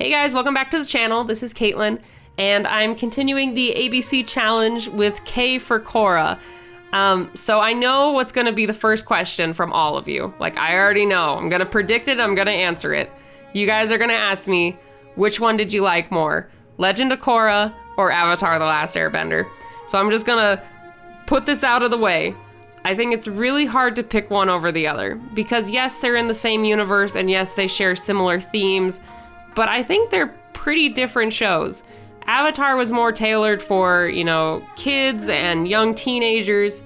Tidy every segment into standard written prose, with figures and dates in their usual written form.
Hey guys, welcome back to the channel. This is Katelyn, and I'm continuing the ABC challenge with K for Korra. So I know what's gonna be the first question from all of you. Like, I already know. I'm gonna predict it, I'm gonna answer it. You guys are gonna ask me, which one did you like more? Legend of Korra or Avatar: The Last Airbender? So I'm just gonna put this out of the way. I think it's really hard to pick one over the other, because yes, they're in the same universe, and yes, they share similar themes, but I think they're pretty different shows. Avatar was more tailored for, kids and young teenagers,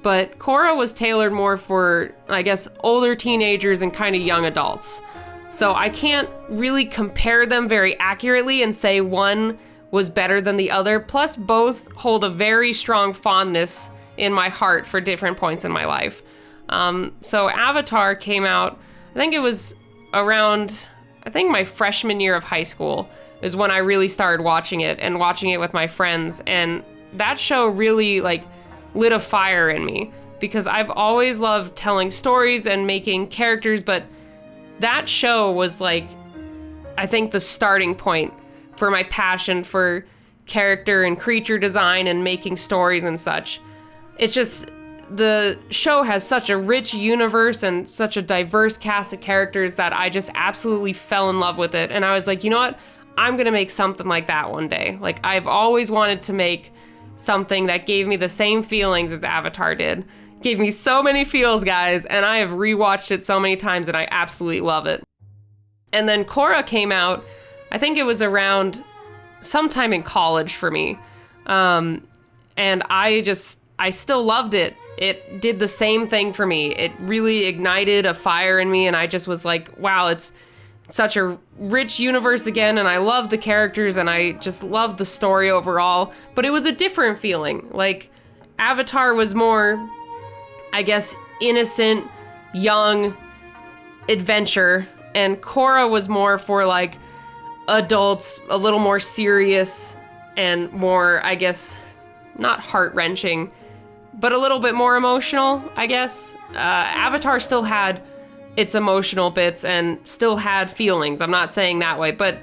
but Korra was tailored more for, I guess, older teenagers and kind of young adults. So I can't really compare them very accurately and say one was better than the other, plus both hold a very strong fondness in my heart for different points in my life. So Avatar came out, I think it was around, my freshman year of high school is when I really started watching it with my friends. And that show really lit a fire in me, because I've always loved telling stories and making characters, but that show was I think the starting point for my passion for character and creature design and making stories and such. It's just, the show has such a rich universe and such a diverse cast of characters that I just absolutely fell in love with it. And I was like, you know what? I'm gonna make something like that one day. I've always wanted to make something that gave me the same feelings as Avatar did. Gave me so many feels, guys, and I have rewatched it so many times and I absolutely love it. And then Korra came out, I think it was around sometime in college for me. And I still loved it. It did the same thing for me. It really ignited a fire in me, and I just was like, wow, it's such a rich universe again, and I love the characters, and I just love the story overall. But it was a different feeling. Avatar was more, I guess, innocent, young adventure, and Korra was more for adults, a little more serious and more, I guess, not heart-wrenching, but a little bit more emotional, I guess. Avatar still had its emotional bits and still had feelings. I'm not saying that way, but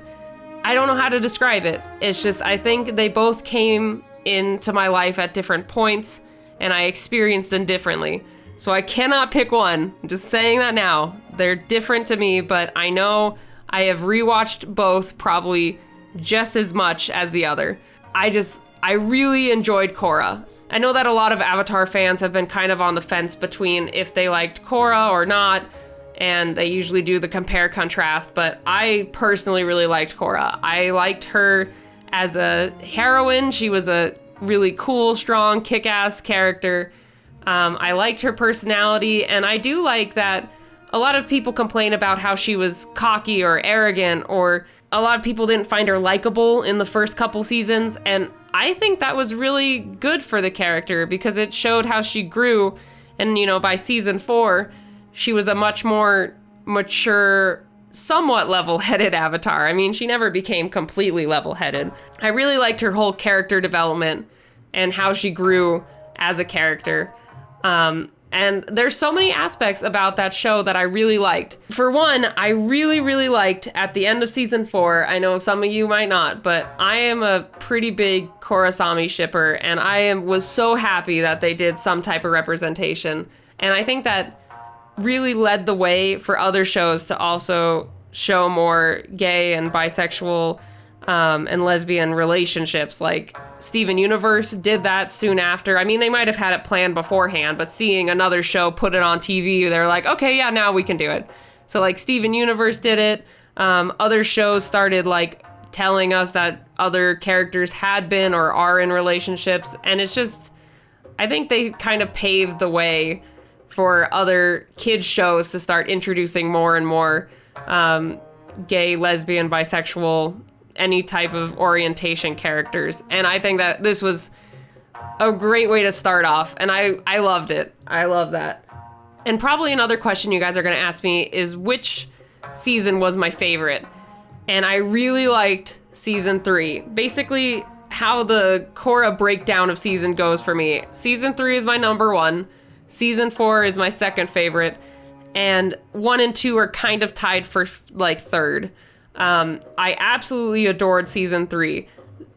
I don't know how to describe it. It's just, I think they both came into my life at different points, and I experienced them differently. So I cannot pick one. I'm just saying that now. They're different to me, but I know I have rewatched both probably just as much as the other. I really enjoyed Korra. I know that a lot of Avatar fans have been kind of on the fence between if they liked Korra or not, and they usually do the compare contrast, but I personally really liked Korra. I liked her as a heroine. She was a really cool, strong, kick-ass character. I liked her personality, and I do like that a lot of people complain about how she was cocky or arrogant, or a lot of people didn't find her likable in the first couple seasons, and I think that was really good for the character, because it showed how she grew, and by season 4, she was a much more mature, somewhat level-headed Avatar. I mean, she never became completely level-headed. I really liked her whole character development and how she grew as a character. And there's so many aspects about that show that I really liked. For one, I really, really liked at the end of season 4, I know some of you might not, but I am a pretty big Korrasami shipper, and I was so happy that they did some type of representation. And I think that really led the way for other shows to also show more gay and bisexual and lesbian relationships. Steven Universe did that soon after. I mean, they might have had it planned beforehand, but seeing another show put it on TV, they're like, okay, yeah, now we can do it. So Steven Universe did it. Other shows started telling us that other characters had been or are in relationships. And it's just, I think they kind of paved the way for other kids shows to start introducing more and more gay, lesbian, bisexual, any type of orientation characters. And I think that this was a great way to start off, and I loved it. I love that. And probably another question you guys are going to ask me is which season was my favorite. And I really liked season 3. Basically, how the Korra breakdown of season goes for me. Season 3 is my number 1. Season 4 is my second favorite. And 1 and 2 are kind of tied for third. I absolutely adored season 3.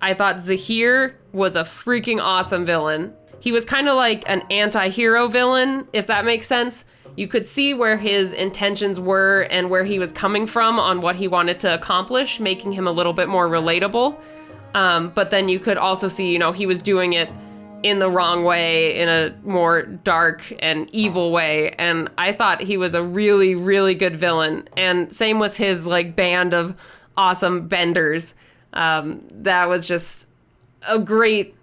I thought Zahir was a freaking awesome villain. He was kind of like an anti-hero villain, if that makes sense. You could see where his intentions were and where he was coming from on what he wanted to accomplish, making him a little bit more relatable. But then you could also see, you know, he was doing it in the wrong way, in a more dark and evil way. And I thought he was a really, really good villain. And same with his like band of awesome benders. That was just a great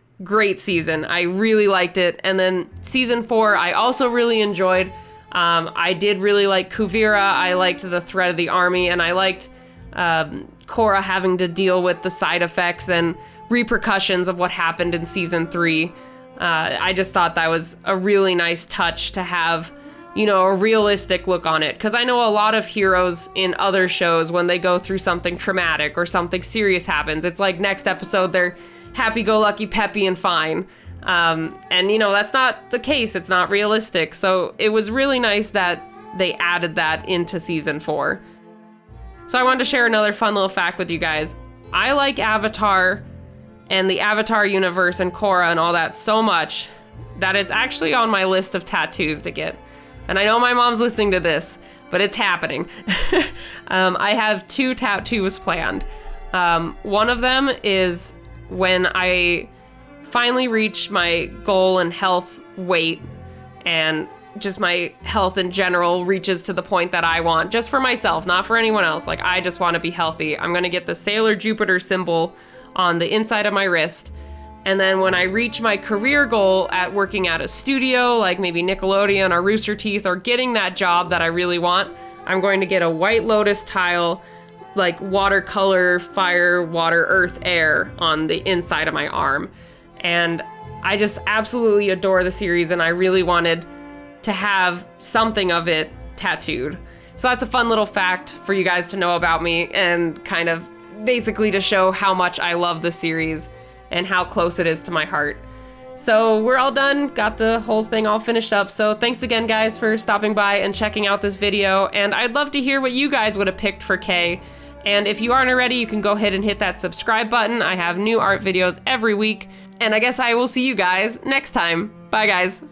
season. I really liked it. And then season 4, I also really enjoyed. I did really like Kuvira. I liked the threat of the army, and I liked Korra having to deal with the side effects and repercussions of what happened in season 3. I just thought that was a really nice touch to have, you know, a realistic look on it. Because I know a lot of heroes in other shows, when they go through something traumatic or something serious happens, it's like next episode they're happy-go-lucky, peppy, and fine. And, you know, that's not the case. It's not realistic. So it was really nice that they added that into season 4. So I wanted to share another fun little fact with you guys. I like Avatar and the Avatar universe and Korra and all that so much that it's actually on my list of tattoos to get. And I know my mom's listening to this, but it's happening. I have 2 tattoos planned. One of them is when I finally reach my goal in health weight and just my health in general reaches to the point that I want, just for myself, not for anyone else. Like, I just want to be healthy. I'm going to get the Sailor Jupiter symbol on the inside of my wrist. And then when I reach my career goal at working at a studio, like maybe Nickelodeon or Rooster Teeth, or getting that job that I really want, I'm going to get a White Lotus tile, like watercolor, fire, water, earth, air on the inside of my arm. And I just absolutely adore the series, and I really wanted to have something of it tattooed. So that's a fun little fact for you guys to know about me, and kind of basically to show how much I love the series and how close it is to my heart. So we're all done, got the whole thing all finished up. So thanks again, guys, for stopping by and checking out this video. And I'd love to hear what you guys would have picked for Kay. And if you aren't already, you can go ahead and hit that subscribe button. I have new art videos every week. And I guess I will see you guys next time. Bye, guys.